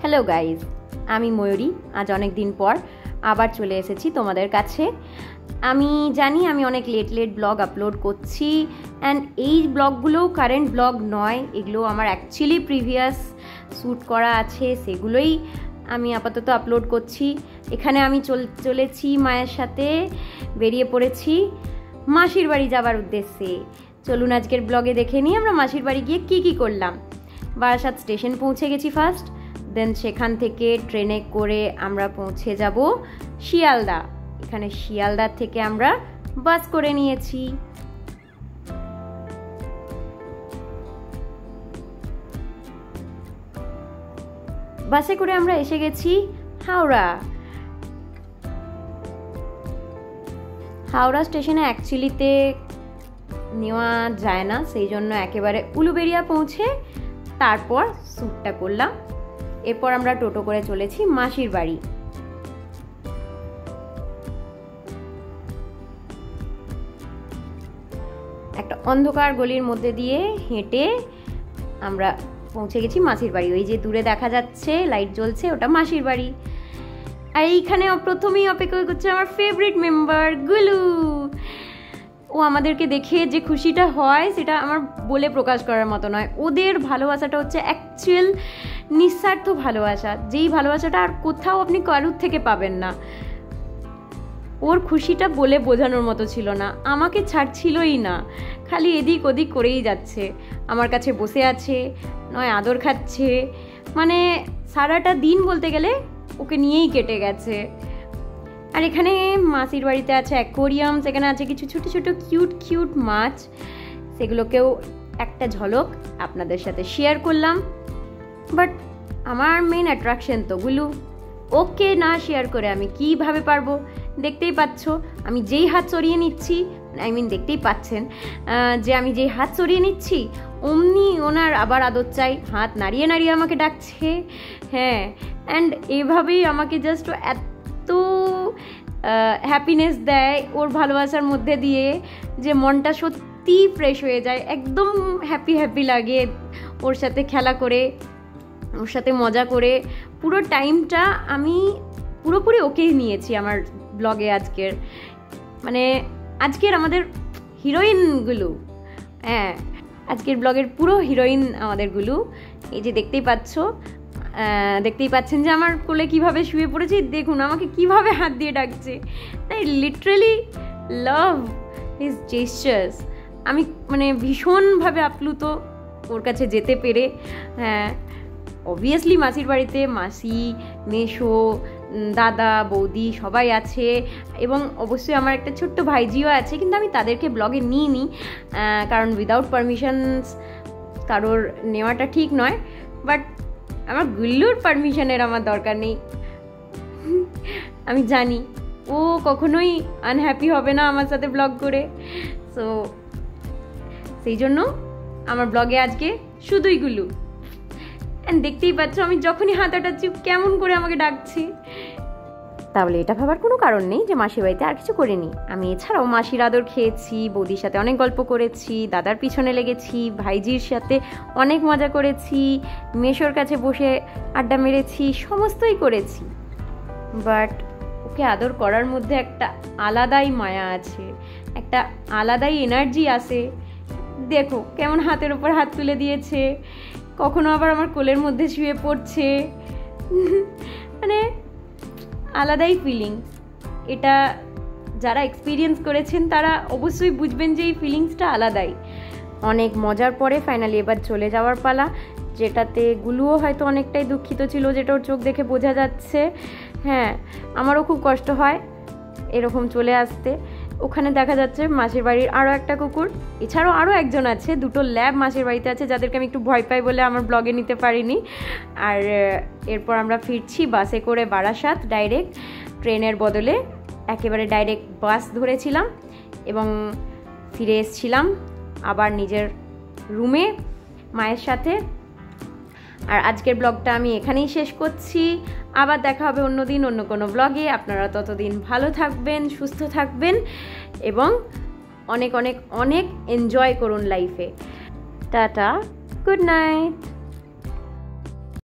Hello guys, আমি ময়ূরী। আজ অনেক দিন পর আবার চলে এসেছি তোমাদের কাছে। আমি জানি আমি অনেক লেট ব্লগ আপলোড করছি, অ্যান্ড এই ব্লগগুলোও কারেন্ট ব্লগ নয়, এগুলো আমার অ্যাকচুয়ালি প্রিভিয়াস শ্যুট করা আছে, সেগুলোই আমি আপাতত আপলোড করছি। এখানে আমি চলেছি মায়ের সাথে, বেরিয়ে পড়েছি মাসির বাড়ি যাবার উদ্দেশ্যে। চলুন আজকের ব্লগে দেখে নিই আমরা মাসির বাড়ি গিয়ে কী করলাম। বারাসাত স্টেশন পৌঁছে গেছি ফার্স্ট, দেন সেখান থেকে ট্রেনে করে আমরা পৌঁছে যাব শিয়ালদা। এখানে শিয়ালদা থেকে আমরা বাস করে নিয়েছি। বাসে করে আমরা এসে গেছি হাওড়া স্টেশনে। অ্যাকচুয়ালিতে নেওয়া যায় না, সেই জন্য একেবারে উলুবেড়িয়া পৌঁছে তারপর শ্যুটটা করলাম। এরপর আমরা টোটো করে চলেছি মাসির বাড়ি। একটা অন্ধকার গলির মধ্যে দিয়ে হেঁটে আমরা পৌঁছে গেছি মাসির বাড়ি। ওই যে দূরে দেখা যাচ্ছে লাইট জ্বলছে, ওটা মাসির বাড়ি। আর এইখানে প্রথমেই অপেক্ষা করছে আমার ফেভারিট মেম্বার গুলু। ও আমাদেরকে দেখে যে খুশিটা হয় সেটা আমার বলে প্রকাশ করার মতো নয়। ওদের ভালোবাসাটা হচ্ছে অ্যাকচুয়াল নিঃস্বার্থ ভালোবাসা, যেই ভালোবাসাটা আর কোথাও আপনি কারুর থেকে পাবেন না। ওর খুশিটা বলে বোঝানোর মতো ছিল না, আমাকে ছাড়ছিলই না, খালি এদিক ওদিক করেই যাচ্ছে। আমার কাছে বসে আছে, নয় আদর খাচ্ছে, মানে সারাটা দিন বলতে গেলে ওকে নিয়েই কেটে গেছে। আর এখানে মাসির বাড়িতে আছে অ্যাকোয়ারিয়াম, সেখানে আছে কিছু ছোট ছোট কিউট মাছ, সেগুলোকেও একটা ঝলক আপনাদের সাথে শেয়ার করলাম। বাট আমার মেন অ্যাট্রাকশন তো গুলু, ওকে না শেয়ার করে আমি কিভাবে পারবো? দেখতেই পাচ্ছ আমি যেই হাত সরিয়ে নিচ্ছি, দেখতেই পাচ্ছেন যে আমি যেই হাত সরিয়ে নিচ্ছি অমনি ওনার আবার আদর চাই, হাত নাড়িয়ে নাড়িয়ে আমাকে ডাকছে। হ্যাঁ, অ্যান্ড এভাবেই আমাকে জাস্ট এত হ্যাপিনেস দেয় ওর ভালোবাসার মধ্যে দিয়ে, যে মনটা সত্যি ফ্রেশ হয়ে যায়, একদম হ্যাপি লাগে ওর সাথে খেলা করে, ওর সাথে মজা করে। পুরো টাইমটা আমি পুরোপুরি ওকেই নিয়েছি আমার ব্লগে আজকের, মানে আজকের আমাদের হিরোইনগুলো। হ্যাঁ, আজকের ব্লগের পুরো হিরোইন আমাদের গুলো। এই যে দেখতেই পাচ্ছেন যে আমার কোলে কিভাবে শুয়ে পড়েছি, দেখুন আমাকে কিভাবে হাত দিয়ে ডাকছে। তাই লিটারালি লাভ হিজ জেস্টার্স। আমি মানে ভীষণভাবে আপ্লুত ওর কাছে যেতে পেরে। হ্যাঁ, অবভিয়াসলি মাসির বাড়িতে মাসি, মেশো, দাদা, বৌদি সবাই আছে, এবং অবশ্যই আমার একটা ছোট্ট ভাইজিও আছে, কিন্তু আমি তাদেরকে ব্লগে নিইনি, কারণ উইদাউট পারমিশনস কারোর নেওয়াটা ঠিক নয়। বাট আমার গুল্লুর পারমিশনের আমার দরকার নেই। আমি জানি ও কখনোই আনহ্যাপি হবে না আমার সাথে ব্লগ করে, সো সেই জন্য আমার ব্লগে আজকে শুধুই গুল্লু। দেখতেই পাচ্ছ আমি যখনই হাত আটাচ্ছি কেমন করে আমাকে ডাকছি। তাহলে এটা ভাবার কোনো কারণ নেই যে মাসির বাড়িতে আর কিছু করিনি। আমি এছাড়াও মাসির আদর খেয়েছি, বৌদির সাথে অনেক গল্প করেছি, দাদার পিছনে লেগেছি, ভাইজির সাথে অনেক মজা করেছি, মেশোর কাছে বসে আড্ডা মেরেছি, সমস্তই করেছি। বাট ওকে আদর করার মধ্যে একটা আলাদাই মায়া আছে, একটা আলাদাই এনার্জি আসে। দেখো কেমন হাতের ওপর হাত তুলে দিয়েছে, কখনো আবার আমার কোলের মধ্যে শুয়ে পড়ছে, মানে আলাদাই ফিলিং। এটা যারা এক্সপিরিয়েন্স করেছেন তারা অবশ্যই বুঝবেন যে এই ফিলিংসটা আলাদাই। অনেক মজার পরে ফাইনালি এবার চলে যাওয়ার পালা, যেটাতে গুলুও হয়তো অনেকটাই দুঃখিত ছিল, যেটা ওর চোখ দেখে বোঝা যাচ্ছে। হ্যাঁ, আমারও খুব কষ্ট হয় এরকম চলে আসতে। ওখানে দেখা যাচ্ছে মাসির বাড়ির আরও একটা কুকুর, এছাড়াও আরও একজন আছে, দুটো ল্যাব মাসির বাড়িতে আছে, যাদেরকে আমি একটু ভয় পাই বলে আমার ব্লগে নিতে পারিনি। আর এরপর আমরা ফিরছি বাসে করে বারাসাত, ডাইরেক্ট ট্রেনের বদলে একেবারে ডাইরেক্ট বাস ধরেছিলাম এবং ফিরে এসেছিলাম আবার নিজের রুমে মায়ের সাথে। আর আজকের ব্লগটা আমি এখানেই শেষ করছি। আবার দেখা হবে অন্যদিন অন্য কোনো ব্লগে। আপনারা ততদিন ভালো থাকবেন, সুস্থ থাকবেন এবং অনেক অনেক অনেক এনজয় করুন লাইফে। Tata, good night.